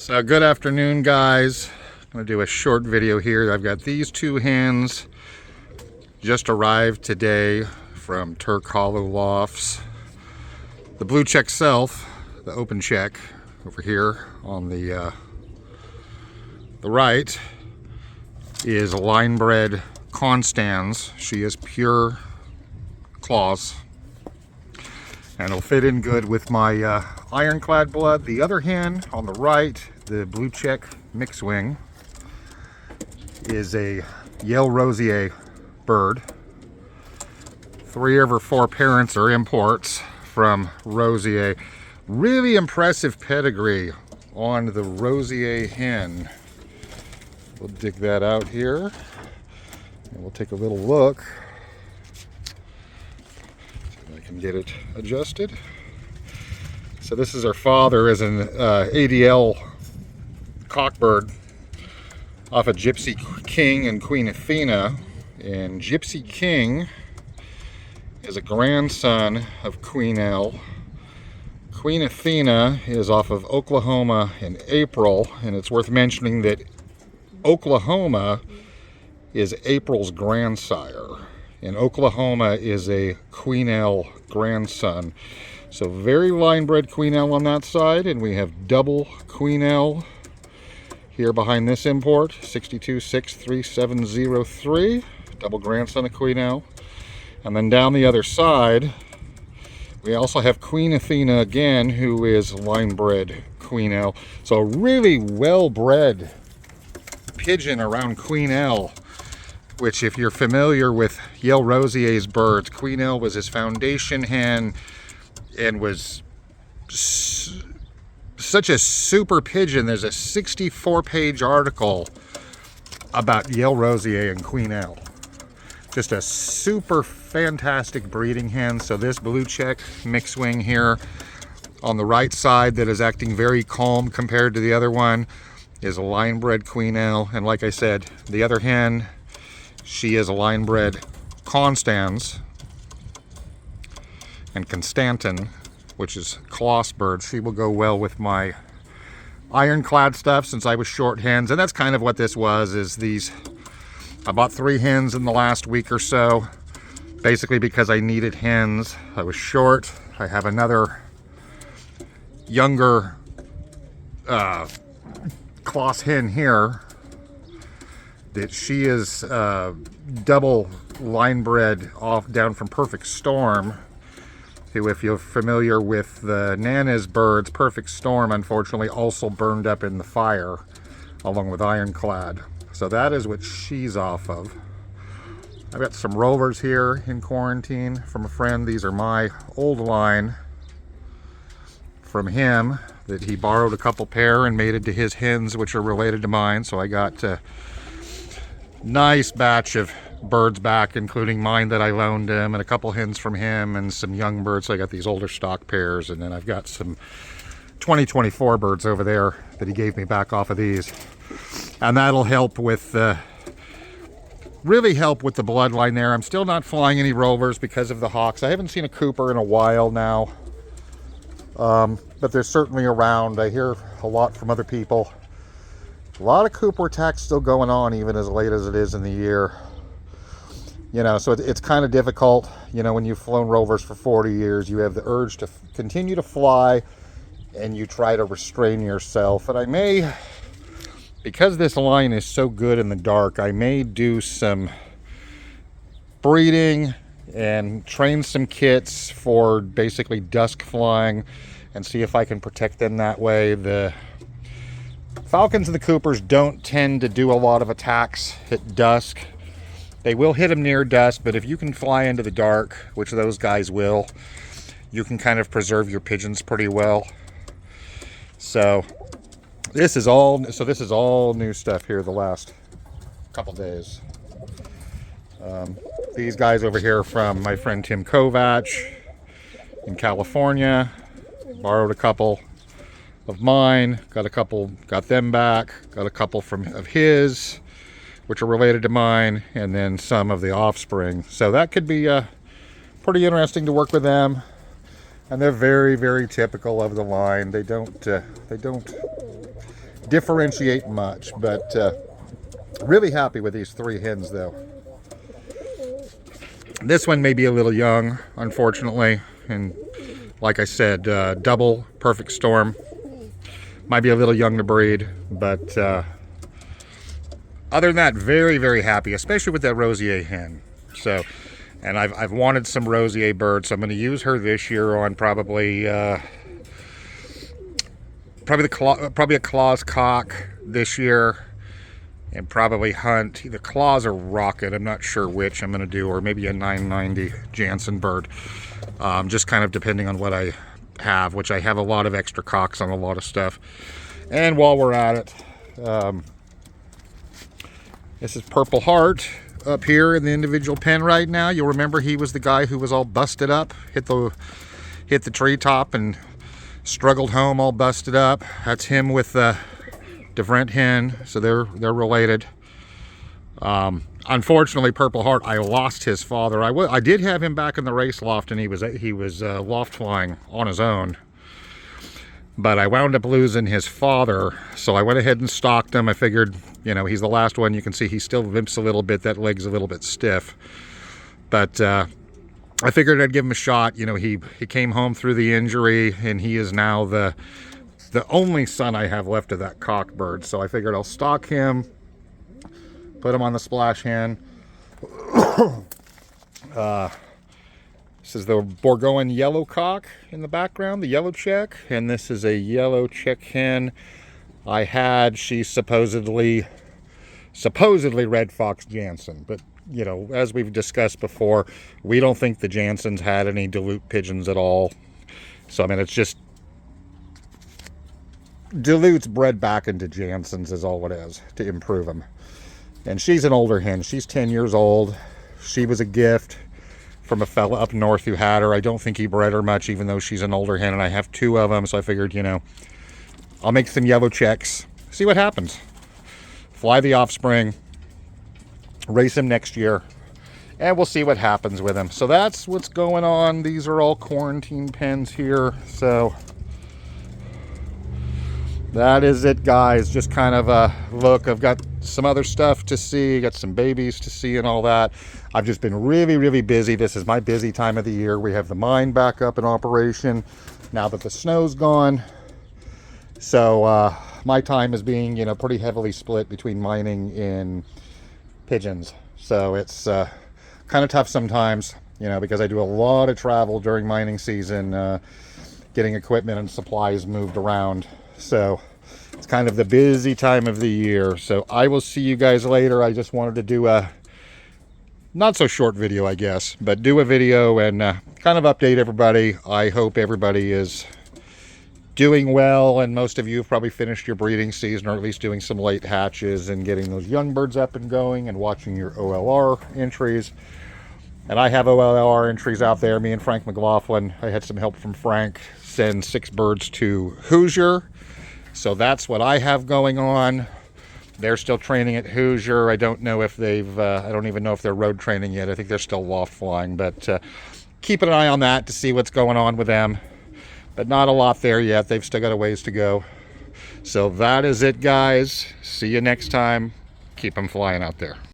So good afternoon, guys. I'm going to do a short video here. I've got these two hens just arrived today from Turk Hollow Lofts. The blue check self, the open check over here on the right, is a Linebred Constans. She is pure Klaas, and it'll fit in good with my ironclad blood. The other hen on the right, the blue check mixed wing, is a Jelle Roziers bird. 3 of her 4 parents are imports from Roziers. Really impressive pedigree on the Roziers hen. We'll dig that out here and we'll take a little look. See if I can get it adjusted. So this is her father as an ADL cockbird off of Gypsy King and Queen Athena. And Gypsy King is a grandson of Queen L. Queen Athena is off of Oklahoma in April, and it's worth mentioning that Oklahoma is April's grandsire, and Oklahoma is a Queen L grandson. So very line-bred Queen L on that side, and we have double Queen L here behind this import, 6263703, double grandson of Queen L. And then down the other side, we also have Queen Athena again, who is line-bred Queen L. So a really well-bred pigeon around Queen L, which, if you're familiar with Jelle Roziers' birds, Queen L was his foundation hen and was such a super pigeon. There's a 64-page article about Jelle Roziers and Queen L. Just a super fantastic breeding hen. So this blue check mixed wing here on the right side that is acting very calm compared to the other one is a linebred Queen L. And like I said, the other hen, she is a linebred Constans and Constantin, which is Klaas bird. She will go well with my ironclad stuff since I was short hens. And that's kind of what this was, is these, I bought 3 hens in the last week or so, basically because I needed hens. I was short. I have another younger Klaas hen here that she is double linebred down from Perfect Storm, who, if you're familiar with the Nana's birds, Perfect Storm unfortunately also burned up in the fire along with Ironclad. So that is what she's off of. I've got some rovers here in quarantine from a friend. These are my old line from him that he borrowed a couple pair and made it to his hens, which are related to mine. So I got a nice batch of birds back, including mine that I loaned him, and a couple hens from him, and some young birds. So I got these older stock pairs, and then I've got some 2024 birds over there that he gave me back off of these. And that'll help with really help with the bloodline there. I'm still not flying any rovers because of the hawks. I haven't seen a Cooper in a while now, but they're certainly around. I hear a lot from other people. A lot of Cooper attacks still going on, even as late as it is in the year. You know, so it's kind of difficult. You know, when you've flown rovers for 40 years, you have the urge to continue to fly, and you try to restrain yourself. And I may, because this line is so good in the dark, I may do some breeding and train some kits for basically dusk flying and see if I can protect them that way. The falcons and the Coopers don't tend to do a lot of attacks at dusk. They will hit them near dusk, but if you can fly into the dark, which those guys will, you can kind of preserve your pigeons pretty well. So this is all new stuff here the last couple days. These guys over here from my friend Tim Kovac in California. Borrowed a couple of mine, got them back, got a couple of his, which are related to mine, and then some of the offspring. So that could be pretty interesting to work with them. And they're very, very typical of the line. They don't differentiate much, but really happy with these 3 hens though. This one may be a little young, unfortunately, and like I said, double perfect storm. Might be a little young to breed, but other than that, very, very happy, especially with that Rozier hen. So, and I've wanted some Rozier birds, so I'm going to use her this year on probably a Klaas cock this year, and probably hunt either Klaas or Rocket. I'm not sure which I'm going to do, or maybe a 990 Jansen bird. Just kind of depending on what I have, which I have a lot of extra cocks on a lot of stuff. And while we're at it, this is Purple Heart up here in the individual pen right now. You'll remember he was the guy who was all busted up, hit the treetop and struggled home all busted up. That's him with the DeVrent hen, so they're related. Unfortunately, Purple Heart, I lost his father. I did have him back in the race loft, and he was loft flying on his own. But I wound up losing his father, so I went ahead and stocked him. I figured, you know, he's the last one. You can see he still limps a little bit. That leg's a little bit stiff. But I figured I'd give him a shot. You know, he came home through the injury, and he is now the only son I have left of that cock bird. So I figured I'll stock him, put him on the splash hen. This is the Bourgogne yellow cock in the background, the yellow check, and this is a yellow check hen I had. She's supposedly Red Fox Jansen, but you know, as we've discussed before, we don't think the Jansens had any dilute pigeons at all. So I mean, it's just dilutes bred back into Jansens is all it is to improve them. And she's an older hen. She's 10 years old. She was a gift from a fella up north who had her. I don't think he bred her much, even though she's an older hen, and I have 2 of them. So I figured, you know, I'll make some yellow checks, see what happens. Fly the offspring, race him next year, and we'll see what happens with him. So that's what's going on. These are all quarantine pens here. So that is it, guys. Just kind of a look. I've got some other stuff to see, got some babies to see and all that. I've just been really, really busy. This is my busy time of the year. We have the mine back up in operation now that the snow's gone. So my time is being, you know, pretty heavily split between mining and pigeons. So it's kind of tough sometimes, you know, because I do a lot of travel during mining season, getting equipment and supplies moved around. So it's kind of the busy time of the year. So I will see you guys later. I just wanted to do a not so short video, I guess, but do a video and kind of update everybody. I hope everybody is doing well, and most of you have probably finished your breeding season, or at least doing some late hatches and getting those young birds up and going and watching your OLR entries. And I have OLR entries out there. Me and Frank McLaughlin, I had some help from Frank, send 6 birds to Hoosier. So that's what I have going on. They're still training at Hoosier. I don't know if they've, I don't even know if they're road training yet. I think they're still loft flying, but keep an eye on that to see what's going on with them. But not a lot there yet. They've still got a ways to go. So that is it, guys. See you next time. Keep them flying out there.